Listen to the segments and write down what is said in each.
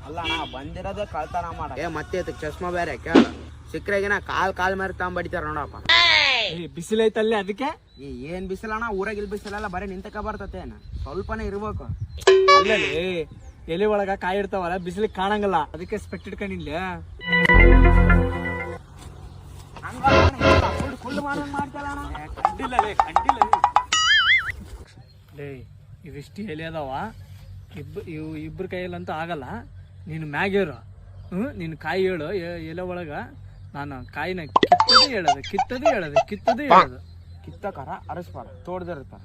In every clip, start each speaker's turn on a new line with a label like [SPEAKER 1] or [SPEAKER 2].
[SPEAKER 1] ಅಲ್ಲ ಅಣ್ಣ ಬಂದಿರೋದೇ ಕಳ್ತನ ಮಾಡ ಮತ್ತೆ ಇದಕ್ಕೆ ಚಶ್ಮಾ ಬೇರೆ ಕೇಳ ಸಿಕ್ಕರೆಗಿನ ಕಾಲ್ ಮಾರಿ ತಗೊಂಬಡಿತಾರ ನೋಡಪ್ಪ.
[SPEAKER 2] ಬಿಸಿಲೈತಲ್ಲಿ ಅದಕ್ಕೆ
[SPEAKER 1] ಏನ್ ಬಿಸಿಲಣ್ಣ ಊರಾಗ ಇಲ್ಲಿ ಬಿಸಿಲಲ್ಲ ಬರೀ ನಿಂತಕ ಬರ್ತತೆ ಸ್ವಲ್ಪನೇ ಇರ್ಬೇಕು.
[SPEAKER 2] ಅಲ್ಲಲ್ಲಿ ಎಲೆ ಒಳಗ ಕಾಯಿ ಇರ್ತಾವಲ್ಲ ಬಿಸಿಲಿಗೆ ಕಾಣಂಗಲ್ಲ ಅದಕ್ಕೆ ಸ್ಪೆಕ್ಟ್ ಇಟ್ಕೊಂಡಿಲ್ಲ. ಇವಿಷ್ಟು ಎಲೆ ಅದಾವ ಇಬ್ರು ಕೈಯಲ್ಲಂತೂ ಆಗಲ್ಲ. ನೀನು ಮ್ಯಾಗೇರು ನೀನು ಕಾಯಿ ಹೇಳು ಎಲೆ ಒಳಗ ನಾನು ಕಾಯಿನ ಕಿತ್ತದು ಹೇಳೋದು
[SPEAKER 1] ಕಿತ್ತಕಾರ ಅರಸ್ಪಾರ ತೋಡ್ದಿರ್ತಾರ.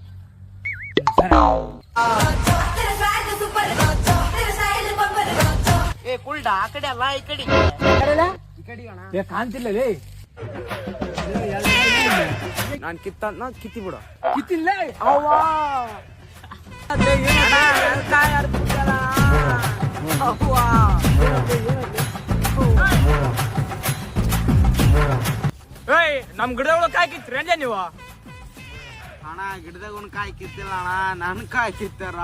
[SPEAKER 1] ಕುಲ್ಡ ಆ ಕಡೆ ಅಲ್ಲ ಈ ಕಡೆ
[SPEAKER 2] ಕಾಣ್ತಿಲ್ಲ
[SPEAKER 1] ನಾನ್ ಕಿತ್ತಿ ಬಿಡು.
[SPEAKER 2] ಕಿತ್ತಿಲ್ಲ ನಮ್ ಗಿಡ ಕಾಯಿ ಕಿತ್ರಿ ನೀವು
[SPEAKER 1] ಅಣ್ಣ ಗಿಡದಾಗ ಒಂದ್ ಕಾಯಿ ಕಿತ್ತಿಲ್ಲ ಅಣ್ಣ ನನ್ ಕಾಯಿ ಕಿತ್ತಾರ.